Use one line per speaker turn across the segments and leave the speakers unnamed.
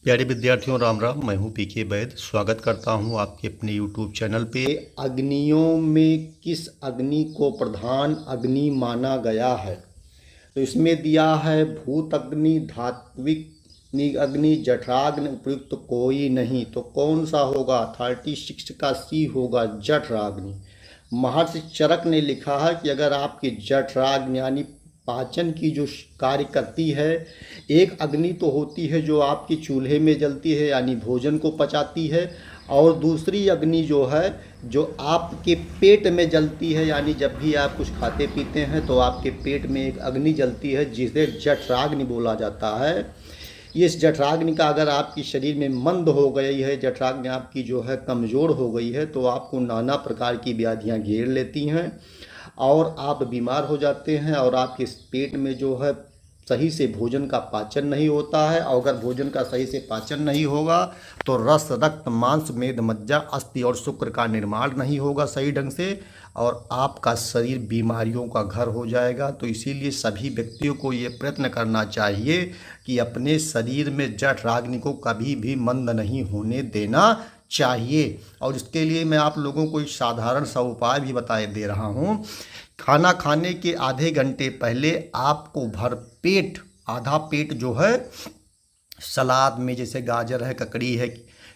प्यारे विद्यार्थियों, राम राम। मैं हूं पीके वैद। स्वागत करता हूं आपके अपने यूट्यूब चैनल पे। अग्नियों में किस अग्नि को प्रधान अग्नि माना गया है? तो इसमें दिया है भूत अग्नि, धात्विक अग्नि, जठराग्नि, उपयुक्त कोई नहीं। तो कौन सा होगा? 36 का सी होगा, जठराग्नि। महर्षि चरक ने लिखा है कि अगर आपकी जठराग्नि यानी पाचन की जो कार्य करती है, एक अग्नि तो होती है जो आपकी चूल्हे में जलती है यानी भोजन को पचाती है, और दूसरी अग्नि जो है जो आपके पेट में जलती है, यानी जब भी आप कुछ खाते पीते हैं तो आपके पेट में एक अग्नि जलती है जिसे जठराग्नि बोला जाता है। इस जठराग्नि का अगर आपकी शरीर में मंद हो गई है, जठराग्नि आपकी जो है कमज़ोर हो गई है, तो आपको नाना प्रकार की व्याधियां घेर लेती हैं और आप बीमार हो जाते हैं और आपके पेट में जो है सही से भोजन का पाचन नहीं होता है। और अगर भोजन का सही से पाचन नहीं होगा तो रस, रक्त, मांस, मेद, मज्जा, अस्थि और शुक्र का निर्माण नहीं होगा सही ढंग से, और आपका शरीर बीमारियों का घर हो जाएगा। तो इसीलिए सभी व्यक्तियों को ये प्रयत्न करना चाहिए कि अपने शरीर में जठराग्नि को कभी भी मंद नहीं होने देना चाहिए। और इसके लिए मैं आप लोगों को एक साधारण सा उपाय भी बता दे रहा हूँ। खाना खाने के आधे घंटे पहले आपको भरपेट, आधा पेट जो है सलाद में, जैसे गाजर है, ककड़ी है,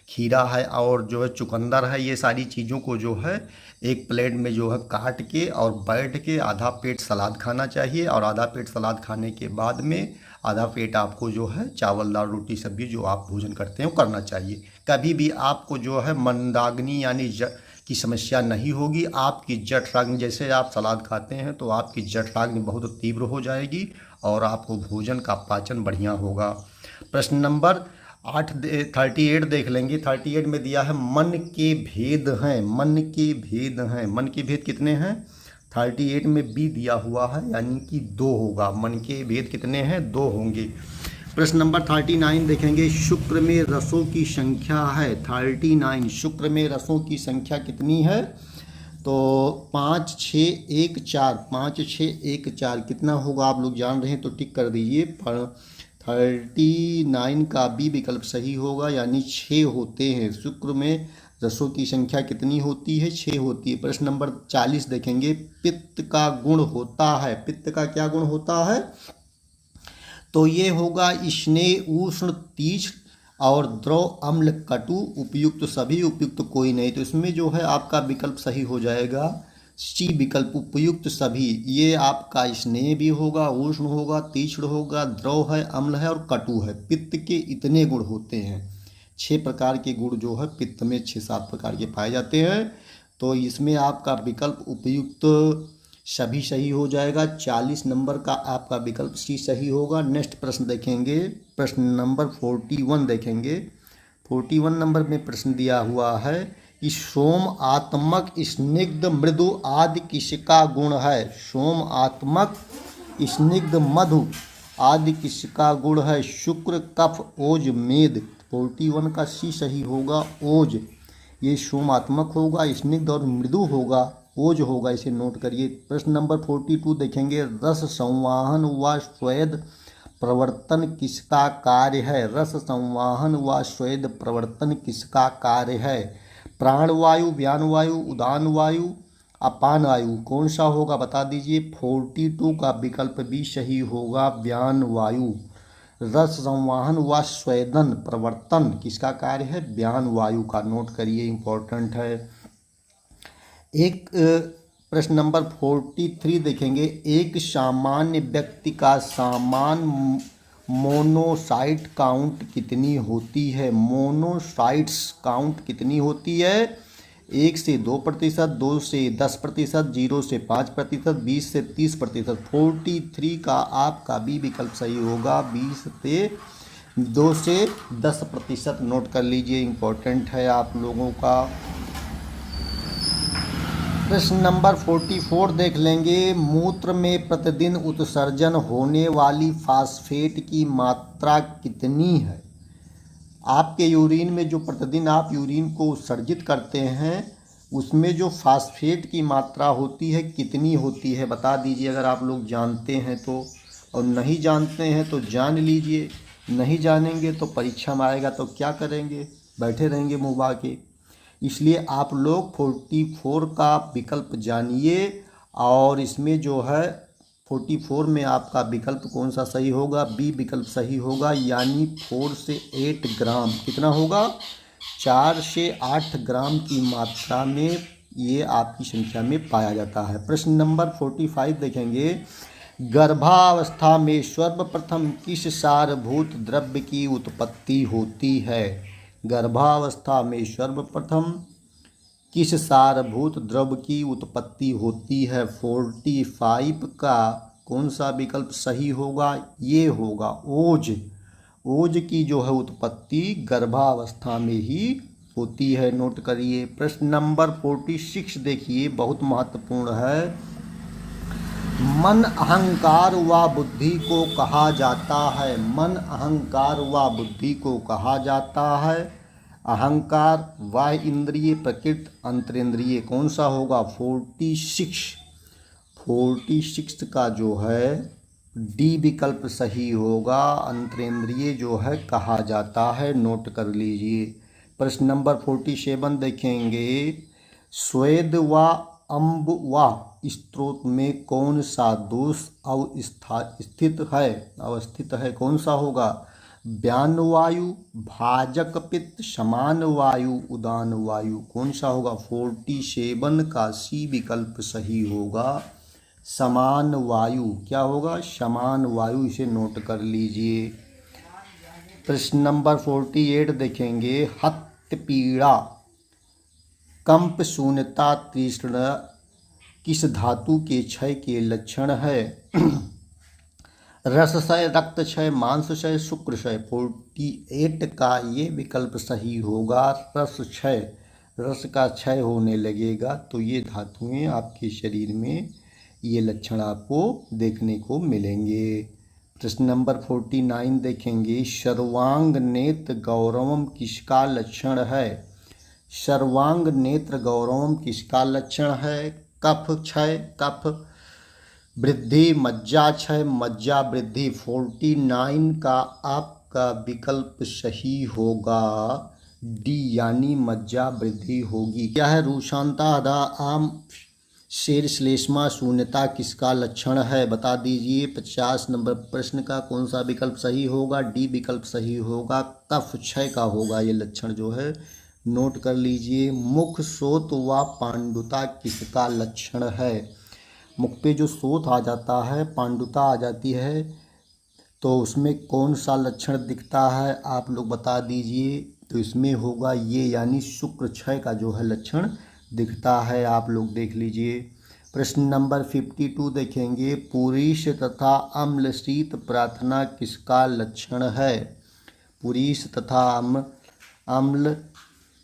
खीरा है और जो है चुकंदर है, ये सारी चीज़ों को जो है एक प्लेट में जो है काट के और बैठ के आधा पेट सलाद खाना चाहिए। और आधा पेट सलाद खाने के बाद में आधा पेट आपको जो है चावल, दाल, रोटी, सब्जी जो आप भोजन करते हैं वो करना चाहिए। कभी भी आपको जो है मंदाग्नि यानी की समस्या नहीं होगी। आपकी जठराग्नि, जैसे आप सलाद खाते हैं तो आपकी जठराग्नि बहुत तीव्र हो जाएगी और आपको भोजन का पाचन बढ़िया होगा। प्रश्न नंबर 38 देख लेंगे। 38 में दिया है मन के भेद हैं। मन के भेद हैं, मन के भेद कितने हैं? 38 में बी दिया हुआ है यानी कि 2 होगा। मन के भेद कितने हैं? 2 होंगे। प्रश्न नंबर 39 देखेंगे। शुक्र में रसों की संख्या है 39। शुक्र में रसों की संख्या कितनी है? तो 5 6 1 4, 5 6 1 4 कितना होगा? आप लोग जान रहे हैं तो टिक कर दीजिए। 39 का बी विकल्प सही होगा, यानी 6 होते हैं। शुक्र में रसों की संख्या कितनी होती है? 6 होती है। प्रश्न नंबर 40 देखेंगे। पित्त का गुण होता है। पित्त का क्या गुण होता है? तो ये होगा स्नेह, उष्ण, तीक्ष्ण और द्रव, अम्ल, कटु, उपयुक्त सभी, उपयुक्त कोई नहीं। तो इसमें जो है आपका विकल्प सही हो जाएगा सी विकल्प, उपयुक्त सभी। ये आपका स्नेह भी होगा, उष्ण होगा, तीक्ष्ण होगा, द्रव है, अम्ल है और कटु है। पित्त के इतने गुण होते हैं। 6 प्रकार के गुण जो है पित्त में 6-7 प्रकार के पाए जाते हैं। तो इसमें आपका विकल्प उपयुक्त सभी सही हो जाएगा। 40 नंबर का आपका विकल्प सी सही होगा। नेक्स्ट प्रश्न देखेंगे। प्रश्न नंबर 41 देखेंगे। 41 नंबर में प्रश्न दिया हुआ है कि सोम आत्मक, स्निग्ध, मृदु आदि किसका गुण है? सोम आत्मक, स्निग्ध, मधु आदि किसका गुण है? शुक्र, कफ, ओज, मेद। 41 का सी सही होगा, ओज। ये सोमात्मक होगा, स्निग्ध और मृदु होगा, ओज होगा, इसे नोट करिए। प्रश्न नंबर 42 देखेंगे। रस संवाहन व स्वेद प्रवर्तन किसका कार्य है? रस संवाहन व स्वेद प्रवर्तन किसका कार्य है? प्राणवायु, व्यानवायु, उदान वायु, अपान वायु। कौन सा होगा बता दीजिए। 42 का विकल्प भी सही होगा, व्यान वायु। रस संवाहन व स्वेदन प्रवर्तन किसका कार्य है? व्यान वायु का। नोट करिए, इंपॉर्टेंट है। एक प्रश्न नंबर 43 देखेंगे। एक सामान्य व्यक्ति का सामान मोनोसाइट काउंट कितनी होती है? मोनोसाइट्स काउंट कितनी होती है? 1 से 2%, 2 से 10%, 0 से 5%, 20 से 30%। 43 का आपका बी विकल्प सही होगा, 20 से 2 से 10%। नोट कर लीजिए, इंपॉर्टेंट है आप लोगों का। प्रश्न नंबर 44 देख लेंगे। मूत्र में प्रतिदिन उत्सर्जन होने वाली फास्फेट की मात्रा कितनी है? आपके यूरिन में जो प्रतिदिन आप यूरिन को उत्सर्जित करते हैं उसमें जो फास्फेट की मात्रा होती है कितनी होती है? बता दीजिए अगर आप लोग जानते हैं तो, और नहीं जानते हैं तो जान लीजिए। नहीं जानेंगे तो परीक्षा में आएगा तो क्या करेंगे, बैठे रहेंगे मुँह बा के। इसलिए आप लोग 44 का विकल्प जानिए और इसमें जो है 44 में आपका विकल्प कौन सा सही होगा, बी विकल्प सही होगा, यानी 4 से 8 ग्राम कितना होगा, 4 से 8 ग्राम की मात्रा में ये आपकी संख्या में पाया जाता है। प्रश्न नंबर 45 देखेंगे, गर्भावस्था में सर्वप्रथम किस सारभूत द्रव्य की उत्पत्ति होती है। गर्भावस्था में सर्वप्रथम किस सारभूत द्रव्य की उत्पत्ति होती है। 45 का कौन सा विकल्प सही होगा, ये होगा ओज। ओज की जो है उत्पत्ति गर्भावस्था में ही होती है, नोट करिए। प्रश्न नंबर 46 देखिए, बहुत महत्वपूर्ण है। मन, अहंकार व बुद्धि को कहा जाता है। मन, अहंकार व बुद्धि को कहा जाता है। अहंकार, बाह्य इंद्रिय, प्रकृति, अंतरेंद्रिय कौन सा होगा। 46 का जो है डी विकल्प सही होगा, अंतरेंद्रिय जो है कहा जाता है, नोट कर लीजिए। प्रश्न नंबर 47 देखेंगे, स्वेद व अम्ब व स्त्रोत में कौन सा दोष अवस्थित है, कौन सा होगा। व्यान वायु, भाजक पित्त, समान वायु, उदान वायु कौन सा होगा। 47 का सी विकल्प सही होगा, समान वायु। क्या होगा, समान वायु, इसे नोट कर लीजिए। प्रश्न नंबर 48 देखेंगे, हत्थ पीड़ा, कंप, शून्यता, तृष्णा किस धातु के क्षय के लक्षण है। रस क्षय, रक्त क्षय, मांस क्षय, शुक्र क्षय। 48 का ये विकल्प सही होगा, रस क्षय। रस का क्षय होने लगेगा तो ये धातुएं आपके शरीर में ये लक्षण आपको देखने को मिलेंगे। प्रश्न नंबर 49 देखेंगे, सर्वांग नेत्र गौरवम किसका लक्षण है। सर्वांग नेत्र गौरवम किसका लक्षण है। कफ क्षय, कफ वृद्धि, मज्जा क्षय, मज्जा वृद्धि। 49 का आपका विकल्प सही होगा, डी यानी मज्जा वृद्धि होगी। क्या है, रूशांता, आधा आम, शेर, श्लेष्मा, शून्यता किसका लक्षण है, बता दीजिए। 50 नंबर प्रश्न का कौन सा विकल्प सही होगा, डी विकल्प सही होगा, कफ क्षय का होगा ये लक्षण जो है, नोट कर लीजिए। मुख, शोथ व पांडुता किसका लक्षण है। मुख पे जो शोथ आ जाता है, पांडुता आ जाती है, तो उसमें कौन सा लक्षण दिखता है आप लोग बता दीजिए। तो इसमें होगा ये, यानी शुक्र क्षय का जो है लक्षण दिखता है, आप लोग देख लीजिए। प्रश्न नंबर 52 देखेंगे, पुरीश तथा अम्ल शीत प्रार्थना किसका लक्षण है। पुरीश तथा अम्ल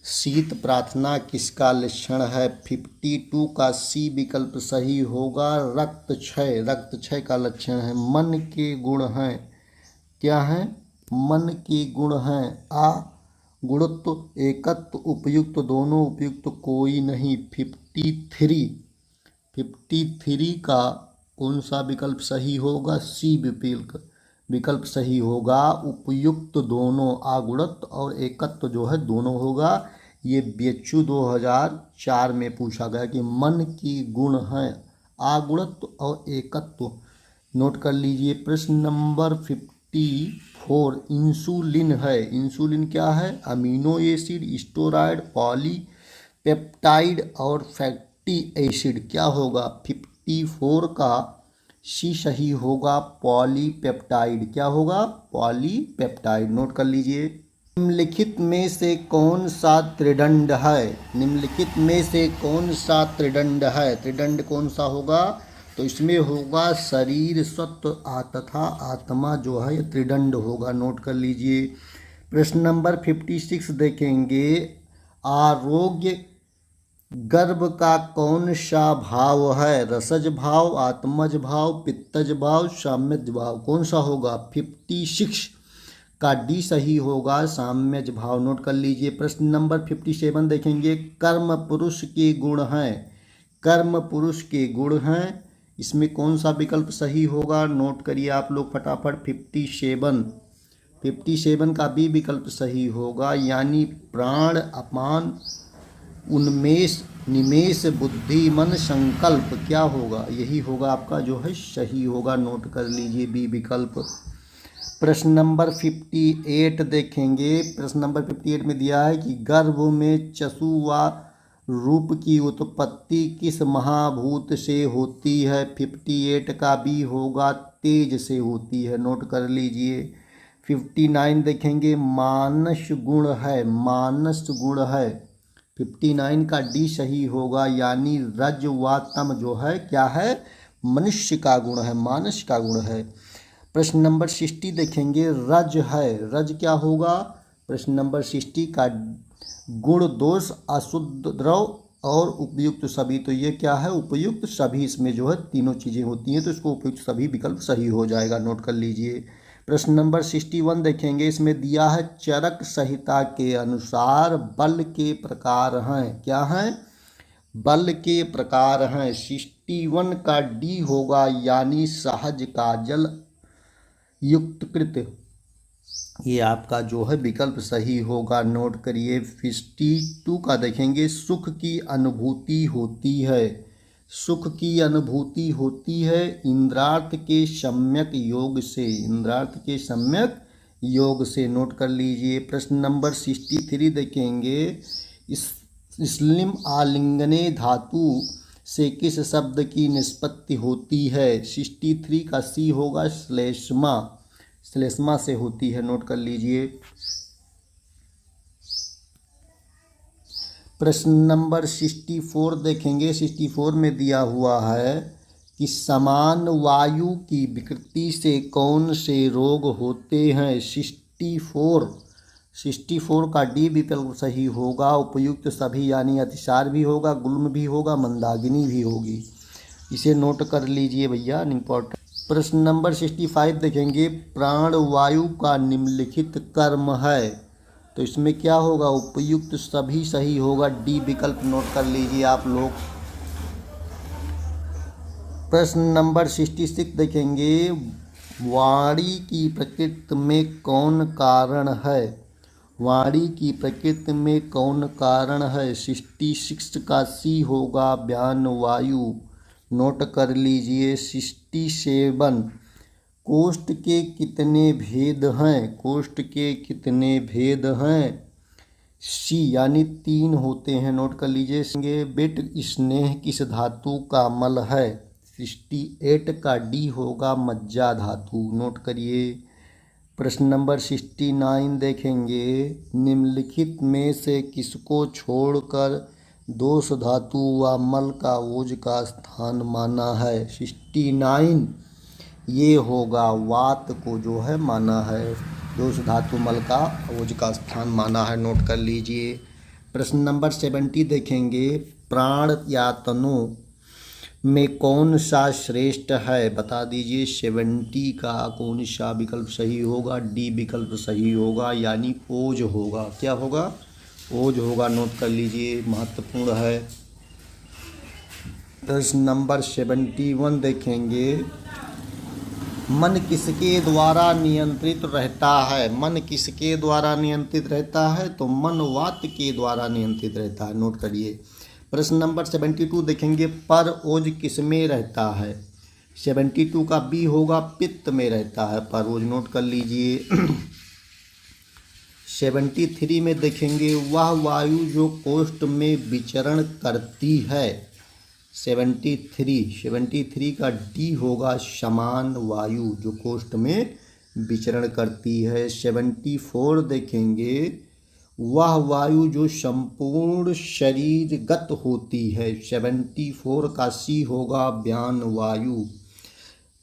शीत प्रार्थना किसका लक्षण है। 52 का सी विकल्प सही होगा, रक्त क्षय। रक्त क्षय का लक्षण है। मन के गुण हैं, क्या है, मन के गुण हैं। आ गुणत्व, एकत्व, उपयुक्त, दोनों, उपयुक्त कोई नहीं। 53 का कौन सा विकल्प सही होगा, सी विकल्प सही होगा, उपयुक्त दोनों। आगुणत्व और एकत्व जो है दोनों होगा। ये BHU 2004 में पूछा गया कि मन की गुण हैं आगुणत्व और एकत्व, नोट कर लीजिए। प्रश्न नंबर 54 इंसुलिन है। इंसुलिन क्या है, अमीनो एसिड, स्टेरॉइड, पॉलीपेप्टाइड और फैटी एसिड। क्या होगा, 54 का सी सही होगा, पॉलीपेप्टाइड। क्या होगा, पॉलीपेप्टाइड, नोट कर लीजिए। निम्नलिखित में से कौन सा त्रिदंड है। निम्नलिखित में से कौन सा त्रिदंड है। त्रिदंड कौन सा होगा, तो इसमें होगा शरीर, सत्व तथा आत्मा जो है ये त्रिदंड होगा, नोट कर लीजिए। प्रश्न नंबर 56 देखेंगे, आरोग्य गर्भ का कौन सा भाव है। रसज भाव, आत्मज भाव, पित्तज भाव, साम्यज भाव कौन सा होगा। 56 का डी सही होगा, साम्यज भाव, नोट कर लीजिए। प्रश्न नंबर 57 देखेंगे, कर्म पुरुष के गुण हैं। कर्म पुरुष के गुण हैं, इसमें कौन सा विकल्प सही होगा, नोट करिए आप लोग फटाफट। 57 का बी विकल्प सही होगा, यानी प्राण, अपान, उन्मेष, निमेष, बुद्धि, मन, संकल्प क्या होगा, यही होगा आपका जो है सही होगा। नोट कर लीजिए बी विकल्प। प्रश्न नंबर 58 देखेंगे। प्रश्न नंबर 58 में दिया है कि गर्भ में चक्षु व रूप की उत्पत्ति किस महाभूत से होती है। 58 का बी होगा तेज से होती है। नोट कर लीजिए। 59 देखेंगे मानस गुण है, मानस गुण है। 59 का डी सही होगा, यानी रज व तम जो है क्या है, मनुष्य का गुण है, मानस का गुण है। प्रश्न नंबर 60 देखेंगे रज है, रज क्या होगा। प्रश्न नंबर 60 का गुण दोष, अशुद्ध द्रव और उपयुक्त सभी, तो ये क्या है, उपयुक्त सभी। इसमें जो है तीनों चीज़ें होती हैं, तो इसको उपयुक्त सभी विकल्प सही हो जाएगा। नोट कर लीजिए। प्रश्न नंबर 61 देखेंगे। इसमें दिया है चरक संहिता के अनुसार बल के प्रकार हैं, क्या हैं, बल के प्रकार हैं। 61 का डी होगा, यानी सहज काजल युक्तकृत, ये आपका जो है विकल्प सही होगा। नोट करिए। 52 का देखेंगे सुख की अनुभूति होती है, सुख की अनुभूति होती है इंद्रार्थ के सम्यक योग से, इंद्रार्थ के सम्यक योग से। नोट कर लीजिए। प्रश्न नंबर 63 देखेंगे स्लिम आलिंगने धातु से किस शब्द की निष्पत्ति होती है। 63 का सी होगा श्लेष्मा, श्लेष्मा से होती है। नोट कर लीजिए। प्रश्न नंबर 64 देखेंगे। 64 में दिया हुआ है कि समान वायु की विकृति से कौन से रोग होते हैं। 64 का डी विकल्प सही होगा, उपयुक्त सभी, यानी अतिसार भी होगा, गुल्म भी होगा, मंदाकिनी भी होगी। इसे नोट कर लीजिए भैया, इम्पोर्टेंट। प्रश्न नंबर 65 देखेंगे प्राण वायु का निम्नलिखित कर्म है, तो इसमें क्या होगा, उपयुक्त सभी सही होगा, डी विकल्प नोट कर लीजिए आप लोग। प्रश्न नंबर 66 देखेंगे वाणी की प्रकृति में कौन कारण है, वाणी की प्रकृति में कौन कारण है। 66 का सी होगा व्यान वायु। नोट कर लीजिए। 67 कोष्ठ के कितने भेद हैं, कोष्ठ के कितने भेद हैं। सी यानी 3 होते हैं। नोट कर लीजिए। बिट स्नेह किस धातु का मल है। 68 का डी होगा मज्जा धातु। नोट करिए। प्रश्न नंबर 69 देखेंगे निम्नलिखित में से किसको छोड़कर दोष धातु व मल का ओज का स्थान माना है। 69 ये होगा वात को जो है माना है, दोष धातु मल का ओज का स्थान माना है। नोट कर लीजिए। प्रश्न नंबर 70 देखेंगे प्राण या तनु में कौन सा श्रेष्ठ है, बता दीजिए। 70 का कौन सा विकल्प सही होगा, डी विकल्प सही होगा, यानी ओज होगा। क्या होगा, ओज होगा। नोट कर लीजिए, महत्वपूर्ण है। प्रश्न नंबर 71 देखेंगे मन किसके द्वारा नियंत्रित रहता है, मन किसके द्वारा नियंत्रित रहता है, तो मन वात के द्वारा नियंत्रित रहता है। नोट करिए। प्रश्न नंबर 72 देखेंगे पर ओज किस में रहता है। 72 का बी होगा पित्त में रहता है पर ओज। नोट कर लीजिए। 73 में देखेंगे वह वायु जो कोष्ठ में विचरण करती है। 73 का डी होगा समान वायु जो कोष्ठ में विचरण करती है। 74 देखेंगे वह वायु जो संपूर्ण शरीरगत होती है। 74 का सी होगा व्यान वायु।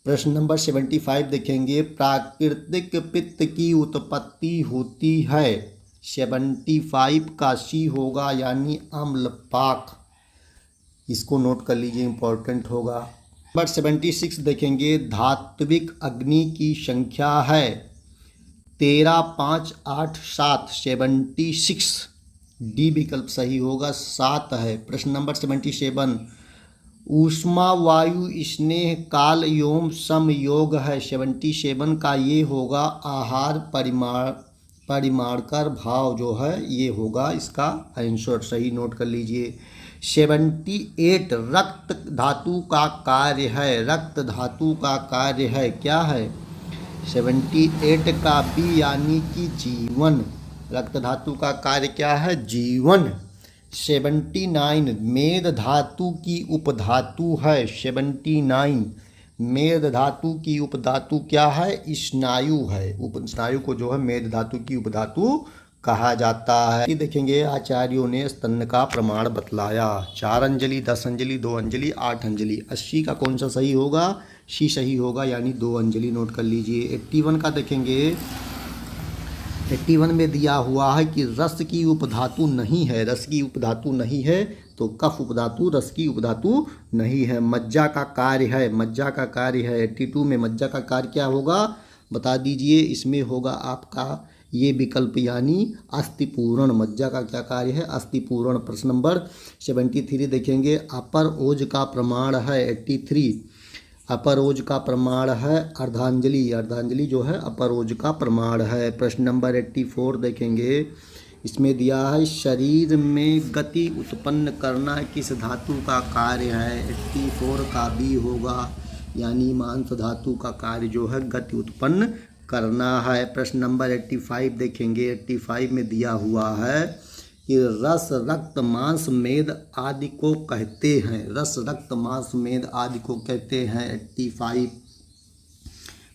प्रश्न नंबर 75 देखेंगे प्राकृतिक पित्त की उत्पत्ति होती है। 75 का सी होगा यानी अम्लपाक। इसको नोट कर लीजिए, इंपॉर्टेंट होगा। नंबर 76 देखेंगे धात्विक अग्नि की संख्या है 13, 5, 8, 7। 76 डी विकल्प सही होगा, 7 है। प्रश्न नंबर 77 ऊष्मा वायु स्नेह काल एवं समयोग है। 77 का ये होगा आहार परिमाणकर भाव जो है ये होगा इसका आंसर, सही नोट कर लीजिए। 78 रक्त धातु का कार्य है। रक्त धातु का कार्य है क्या है? 78 का बी यानी कि जीवन। रक्त धातु का कार्य क्या है? जीवन। 79 मेद धातु की उपधातु है। 79 मेद धातु की उपधातु क्या है? स्नायु है। स्नायु को जो है मेद धातु की उपधातु कहा जाता है। ये देखेंगे आचार्यों ने स्तन का प्रमाण बतलाया। 4 अंजलि, 10 अंजलि, 2 अंजलि, 8 अंजलि। 80 का कौन सा सही होगा? सी सही होगा, यानी 2 अंजलि नोट कर लीजिए। 81 का देखेंगे, 81 में दिया हुआ है कि रस की उपधातु नहीं है। रस की उपधातु नहीं है तो कफ उपधातु, रस की उपधातु नहीं है। मज्जा का कार्य है। मज्जा का कार्य है। 82 में मज्जा का कार्य क्या होगा बता दीजिए। इसमें होगा आपका ये विकल्प यानी अस्थिपूरण। मज्जा का क्या कार्य है? अस्थिपूरण। प्रश्न नंबर 73 देखेंगे, अपर ओज का प्रमाण है। 83 अपर ओज का प्रमाण है अर्धांजलि। अर्धांजलि जो है अपर ओज का प्रमाण है। प्रश्न नंबर 84 देखेंगे, इसमें दिया है शरीर में गति उत्पन्न करना किस धातु का कार्य है? 84 का बी होगा, यानी मांस धातु का कार्य जो है गति उत्पन्न करना है। प्रश्न नंबर 85 देखेंगे, 85 में दिया हुआ है कि रस रक्त मांस मेद आदि को कहते हैं। रस रक्त मांस मेद आदि को कहते हैं। 85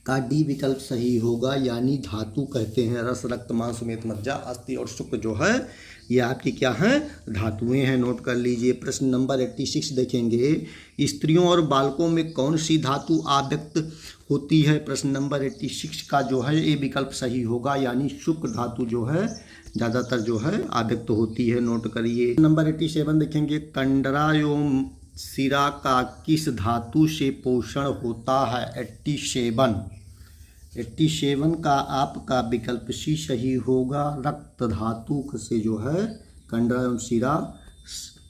का डी विकल्प सही होगा, यानी धातु कहते हैं। रस रक्त मांस मेद मज्जा अस्थि और शुक्र जो है ये आपकी क्या हैं? धातुएं हैं। नोट कर लीजिए। प्रश्न नंबर 86 देखेंगे, स्त्रियों और बालकों में कौन सी धातु आव्यक्त होती है? प्रश्न नंबर 86 का जो है ये विकल्प सही होगा, यानी शुक्र धातु जो है ज़्यादातर जो है आव्यक्त होती है। नोट करिए। नंबर 87 देखेंगे, कंडरा एवं सिरा का किस धातु से पोषण होता है? 87 का आपका विकल्प सी सही होगा। रक्त धातु से जो है कंडरा एवं सिरा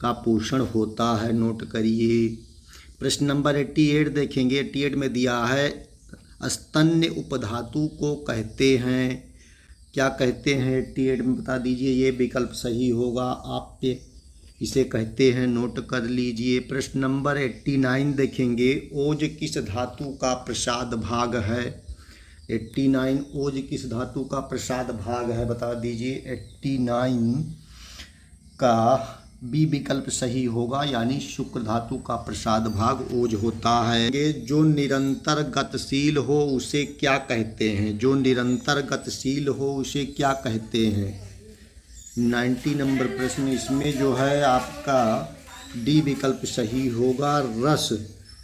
का पोषण होता है। नोट करिए। प्रश्न नंबर 88 देखेंगे, 88 में दिया है स्तन्य उपधातु को कहते हैं। क्या कहते हैं? 88 में बता दीजिए। ये विकल्प सही होगा, आप पे इसे कहते हैं। नोट कर लीजिए। प्रश्न नंबर 89 देखेंगे, ओज किस धातु का प्रसाद भाग है? 89 ओज किस धातु का प्रसाद भाग है बता दीजिए। 89 का बी विकल्प सही होगा, यानी शुक्र धातु का प्रसाद भाग ओज होता है। जो निरंतर गतिशील हो उसे क्या कहते हैं? जो निरंतर गतिशील हो उसे क्या कहते हैं? 90 नंबर प्रश्न, इसमें जो है आपका डी विकल्प सही होगा, रस।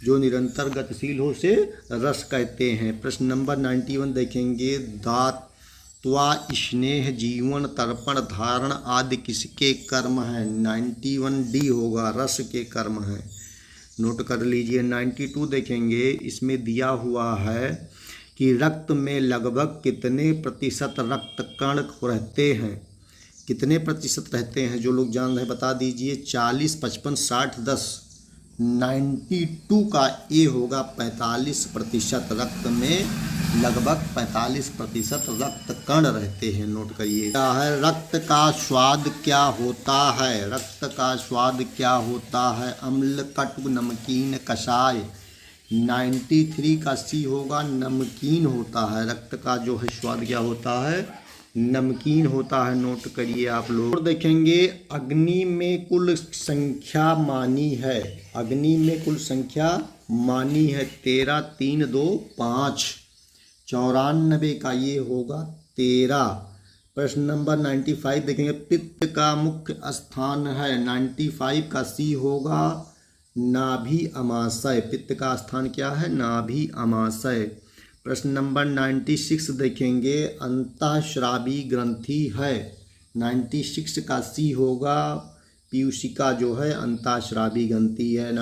जो निरंतर गतिशील हो उसे रस कहते हैं। प्रश्न नंबर 91 देखेंगे, दात्वा स्नेह जीवन तर्पण धारण आदि किसके कर्म हैं? 91 डी होगा, रस के कर्म हैं। नोट कर लीजिए। 92 देखेंगे, इसमें दिया हुआ है कि रक्त में लगभग कितने प्रतिशत रक्त कण रहते हैं? कितने प्रतिशत रहते हैं? जो लोग जान रहे हैं बता दीजिए। 40, 55, 60, 10। 92 का ए होगा 45%। रक्त में लगभग 45% रक्त कण रहते हैं। नोट करिए। क्या है? रक्त का स्वाद क्या होता है? रक्त का स्वाद क्या होता है? अम्ल, कटु, नमकीन, कषाय। 93 का सी होगा, नमकीन होता है। रक्त का जो है स्वाद क्या होता है? नमकीन होता है। नोट करिए आप लोग। और देखेंगे, अग्नि में कुल संख्या मानी है। अग्नि में कुल संख्या मानी है 13, 3, 2, 5। 94 का ये होगा 13। प्रश्न नंबर 95 देखेंगे, पित्त का मुख्य स्थान है। 95 का सी होगा, नाभि अमाशय। पित्त का स्थान क्या है? नाभि अमाशय। प्रश्न नंबर 96 देखेंगे, अंतःस्रावी ग्रंथि है। 96 का सी होगा, पीयूषिका जो है अंतःस्रावी ग्रंथि है।